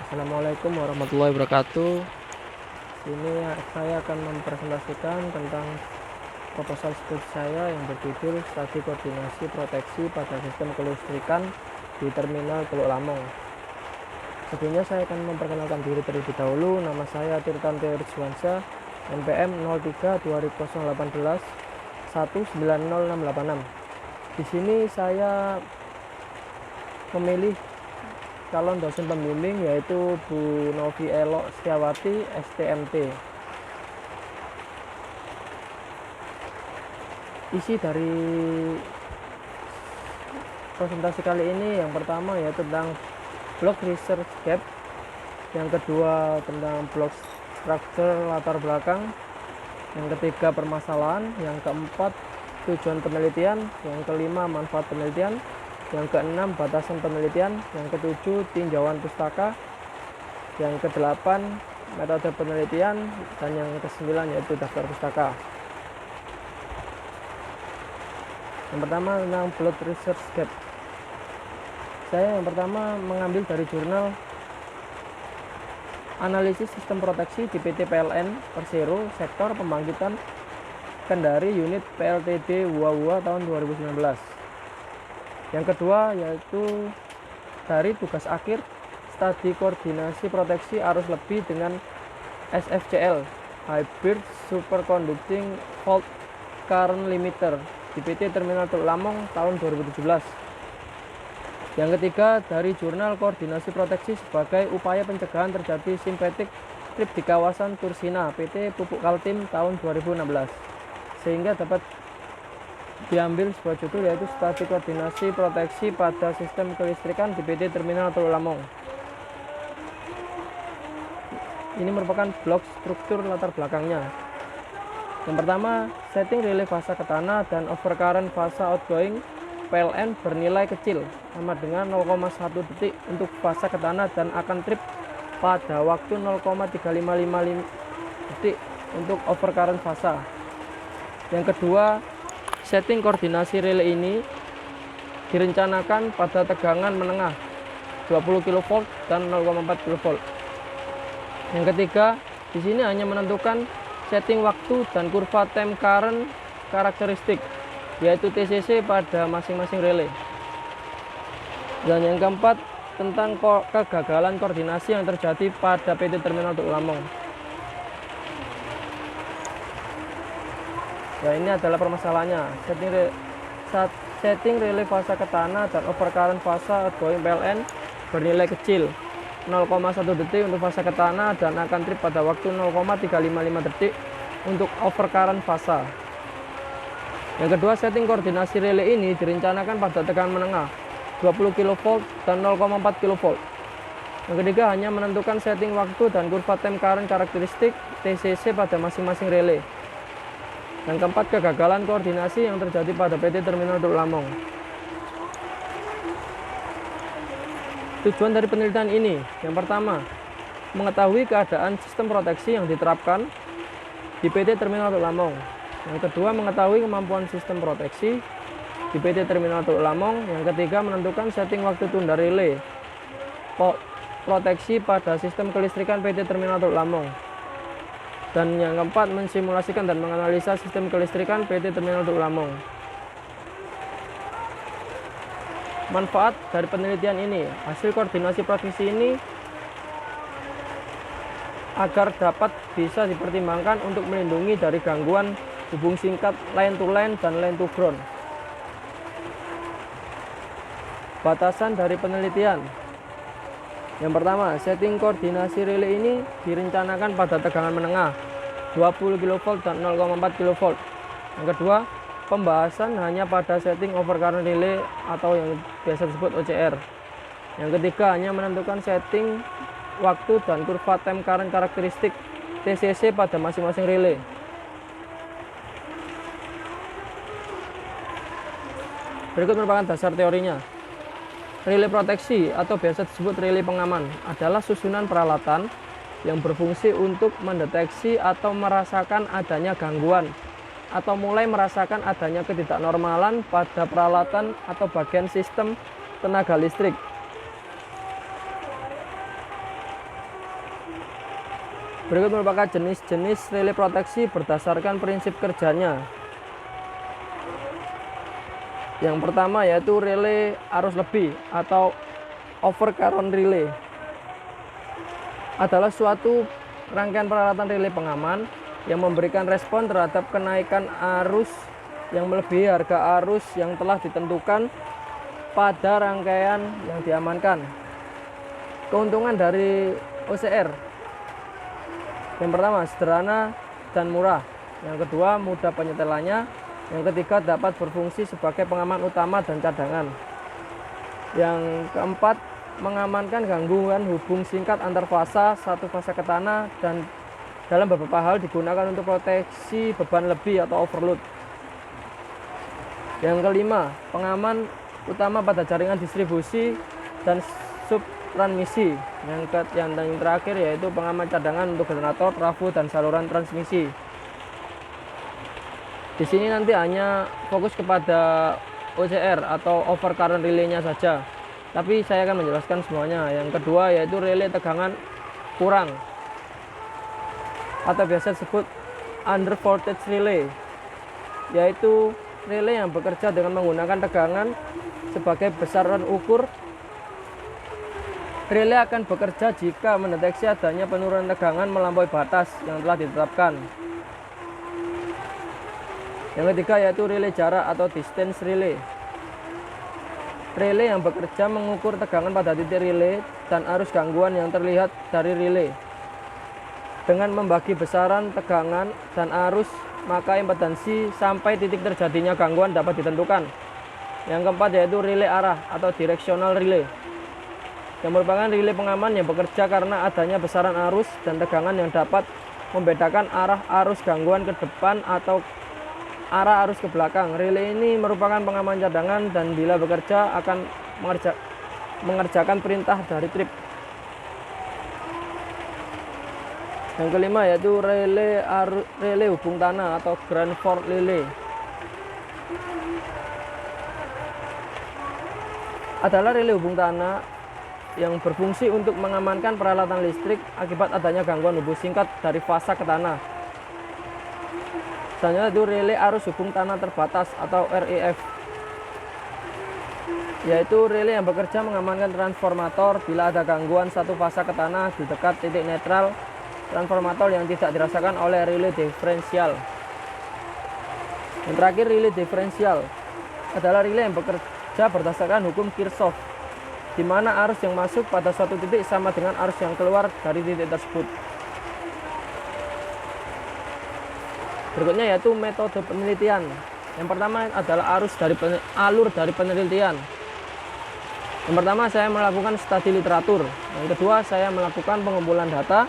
Assalamualaikum warahmatullahi wabarakatuh. Sini saya akan mempresentasikan tentang proposal skripsi saya yang berjudul Studi Koordinasi Proteksi pada Sistem Kelistrikan di Terminal Teluk Lamong. Sebelumnya saya akan memperkenalkan diri terlebih dahulu. Nama saya Tirtanto Rizwansyah, NPM 03 2018 190686. Di sini saya memilih calon dosen pembimbing yaitu Bu Novi Elok Setiawati, STMT. Isi dari presentasi kali ini yang pertama yaitu tentang block research gap, yang kedua tentang block structure latar belakang, yang ketiga permasalahan, yang keempat tujuan penelitian, yang kelima manfaat penelitian, yang keenam batasan penelitian, yang ketujuh tinjauan pustaka, yang kedelapan metode penelitian, dan yang kesembilan yaitu daftar pustaka. Yang pertama tentang block research gap. Saya yang pertama mengambil dari jurnal Analisis Sistem Proteksi di PT PLN Persero Sektor Pembangkitan Kendari Unit PLTD Wua tahun 2019. Yang kedua yaitu dari tugas akhir Studi Koordinasi Proteksi Arus Lebih dengan SFCL Hybrid Superconducting Fault Current Limiter di PT Terminal Teluk Lamong tahun 2017. Yang ketiga dari jurnal Koordinasi Proteksi sebagai upaya pencegahan terjadi sintetik trip di kawasan Tursina PT Pupuk Kaltim tahun 2016, sehingga dapat diambil sebuah judul yaitu Studi Koordinasi Proteksi pada Sistem Kelistrikan di PT Terminal Teluk Lamong. Ini merupakan blok struktur latar belakangnya. Yang pertama, setting relay fasa ke tanah dan overcurrent fasa outgoing PLN bernilai kecil sama dengan 0,1 detik untuk fasa ke tanah dan akan trip pada waktu 0,3555 detik untuk overcurrent fasa. Yang kedua, setting koordinasi relay ini direncanakan pada tegangan menengah 20 kV dan 0,4 kV. Yang ketiga, di sini hanya menentukan setting waktu dan kurva time current karakteristik yaitu TCC pada masing-masing relay. Dan yang keempat tentang kegagalan koordinasi yang terjadi pada PT Terminal Teluk Lamong. Ya, ini adalah permasalahannya. Setting relay fasa ke tanah dan overcurrent fasa outgoing PLN bernilai kecil 0,1 detik untuk fasa ke tanah dan akan trip pada waktu 0,355 detik untuk overcurrent fasa. Yang kedua, setting koordinasi relay ini direncanakan pada tekanan menengah 20 kV dan 0,4 kV. Yang ketiga, hanya menentukan setting waktu dan kurva time current karakteristik TCC pada masing-masing relay. Yang keempat, kegagalan koordinasi yang terjadi pada PT Terminal Teluk Lamong. Tujuan dari penelitian ini, yang pertama, mengetahui keadaan sistem proteksi yang diterapkan di PT Terminal Teluk Lamong. Yang kedua, mengetahui kemampuan sistem proteksi di PT Terminal Teluk Lamong. Yang ketiga, menentukan setting waktu tunda relay proteksi pada sistem kelistrikan PT Terminal Teluk Lamong. Dan yang keempat, mensimulasikan dan menganalisa sistem kelistrikan PT Terminal Teluk Lamong. Manfaat dari penelitian ini, hasil koordinasi proteksi ini agar dapat bisa dipertimbangkan untuk melindungi dari gangguan hubung singkat line to line dan line to ground. Batasan dari penelitian. Yang pertama, setting koordinasi relay ini direncanakan pada tegangan menengah 20 kV dan 0,4 kV. Yang kedua, pembahasan hanya pada setting overcurrent relay atau yang biasa disebut OCR. Yang ketiga, hanya menentukan setting waktu dan kurva time current karakteristik TCC pada masing-masing relay. Berikut merupakan dasar teorinya. Relay proteksi atau biasa disebut relay pengaman adalah susunan peralatan yang berfungsi untuk mendeteksi atau merasakan adanya gangguan atau mulai merasakan adanya ketidaknormalan pada peralatan atau bagian sistem tenaga listrik. Berikut merupakan jenis-jenis relay proteksi berdasarkan prinsip kerjanya. Yang pertama yaitu relay arus lebih atau overcurrent relay. Adalah suatu rangkaian peralatan relay pengaman yang memberikan respon terhadap kenaikan arus yang melebihi harga arus yang telah ditentukan pada rangkaian yang diamankan. Keuntungan dari OCR: yang pertama, sederhana dan murah. Yang kedua, mudah penyetelannya. Yang ketiga, dapat berfungsi sebagai pengaman utama dan cadangan. Yang keempat, mengamankan gangguan hubung singkat antar fasa, satu fasa ke tanah, dan dalam beberapa hal digunakan untuk proteksi beban lebih atau overload. Yang kelima, pengaman utama pada jaringan distribusi dan subtransmisi. Yang terakhir yaitu pengaman cadangan untuk generator, trafo, dan saluran transmisi. Di sini nanti hanya fokus kepada OCR atau overcurrent relay-nya saja, tapi saya akan menjelaskan semuanya. Yang kedua yaitu relay tegangan kurang atau biasa disebut under voltage relay, yaitu relay yang bekerja dengan menggunakan tegangan sebagai besaran ukur. Relay akan bekerja jika mendeteksi adanya penurunan tegangan melampaui batas yang telah ditetapkan. Yang ketiga yaitu relay jarak atau distance relay. Relay yang bekerja mengukur tegangan pada titik relay dan arus gangguan yang terlihat dari relay. Dengan membagi besaran tegangan dan arus, maka impedansi sampai titik terjadinya gangguan dapat ditentukan. Yang keempat yaitu relay arah atau directional relay, yang merupakan relay pengaman yang bekerja karena adanya besaran arus dan tegangan yang dapat membedakan arah arus gangguan ke depan atau arah arus ke belakang. Relay ini merupakan pengaman cadangan dan bila bekerja akan mengerjakan perintah dari trip. Yang kelima yaitu relay hubung tanah atau ground fault relay. Adalah relay hubung tanah yang berfungsi untuk mengamankan peralatan listrik akibat adanya gangguan hubung singkat dari fasa ke tanah. Selanjutnya itu relay arus hubung tanah terbatas atau REF, yaitu relay yang bekerja mengamankan transformator bila ada gangguan satu fasa ke tanah di dekat titik netral transformator yang tidak dirasakan oleh relay diferensial. Yang terakhir, relay diferensial adalah relay yang bekerja berdasarkan hukum Kirchhoff, di mana arus yang masuk pada suatu titik sama dengan arus yang keluar dari titik tersebut. Berikutnya yaitu metode penelitian. Yang pertama adalah alur dari penelitian. Yang pertama, saya melakukan studi literatur. Yang kedua, saya melakukan pengumpulan data.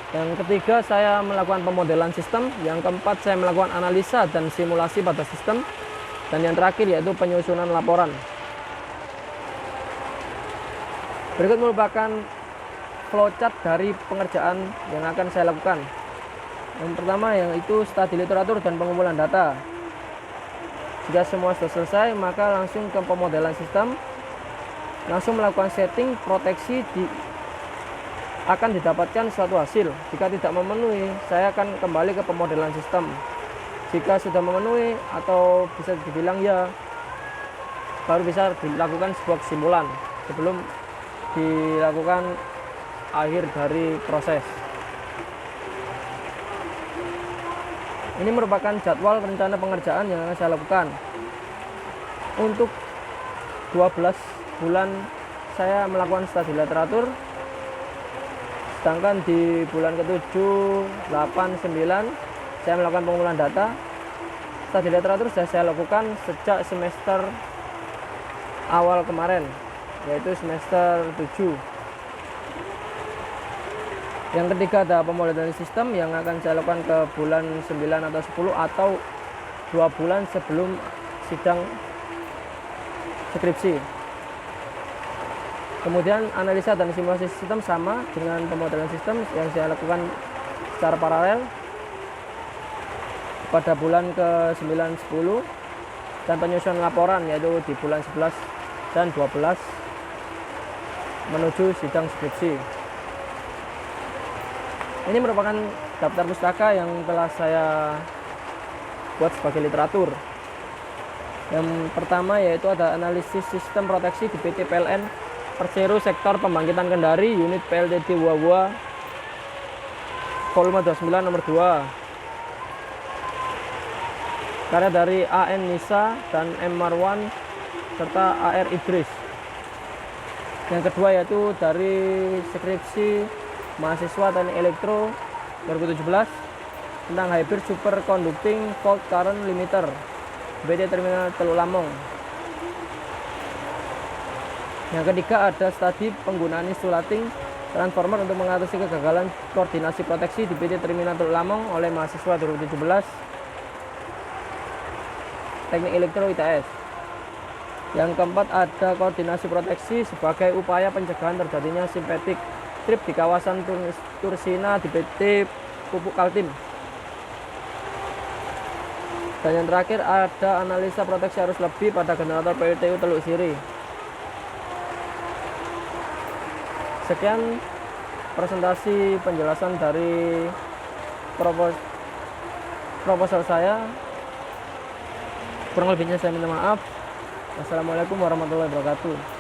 Yang ketiga, saya melakukan pemodelan sistem. Yang keempat, saya melakukan analisa dan simulasi pada sistem. Dan yang terakhir yaitu penyusunan laporan. Berikut merupakan flowchart dari pengerjaan yang akan saya lakukan. Yang pertama yaitu studi literatur dan pengumpulan data. Jika semua sudah selesai, maka langsung ke pemodelan sistem. Langsung melakukan setting proteksi akan didapatkan suatu hasil. Jika tidak memenuhi, saya akan kembali ke pemodelan sistem. Jika sudah memenuhi atau bisa dibilang ya, baru bisa dilakukan sebuah kesimpulan sebelum dilakukan akhir dari proses. Ini merupakan jadwal rencana pengerjaan yang akan saya lakukan. Untuk 12 bulan saya melakukan studi literatur, sedangkan di bulan ke-7, 8, 9 saya melakukan pengumpulan data. Studi literatur sudah saya lakukan sejak semester awal kemarin, yaitu semester 7. Yang ketiga ada pemodelan sistem yang akan saya lakukan ke bulan 9 atau 10 atau 2 bulan sebelum sidang skripsi. Kemudian analisa dan simulasi sistem sama dengan pemodelan sistem yang saya lakukan secara paralel pada bulan ke-9, 10, dan penyusunan laporan yaitu di bulan 11 dan 12 menuju sidang skripsi. Ini merupakan daftar pustaka yang telah saya buat sebagai literatur. Yang pertama yaitu ada analisis sistem proteksi di PT PLN Persero Sektor Pembangkitan Kendari Unit PLTD Wawa volume 29 nomor 2, karya dari AN Nisa dan M Marwan serta AR Idris. Yang kedua yaitu dari skripsi mahasiswa Teknik Elektro 2017 tentang hybrid superconducting fault current limiter BT Terminal Teluk Lamong. Yang ketiga ada studi penggunaan insulating transformer untuk mengatasi kegagalan koordinasi proteksi di BT Terminal Teluk Lamong oleh mahasiswa 2017 Teknik Elektro ITS. Yang keempat ada koordinasi proteksi sebagai upaya pencegahan terjadinya simpetik trip di kawasan Tursina di PT Pupuk Kaltim. Dan yang terakhir ada analisa proteksi arus lebih pada generator PLTU Teluk Siri. Sekian presentasi penjelasan dari proposal saya. Kurang lebihnya saya minta maaf. Wassalamualaikum warahmatullahi wabarakatuh.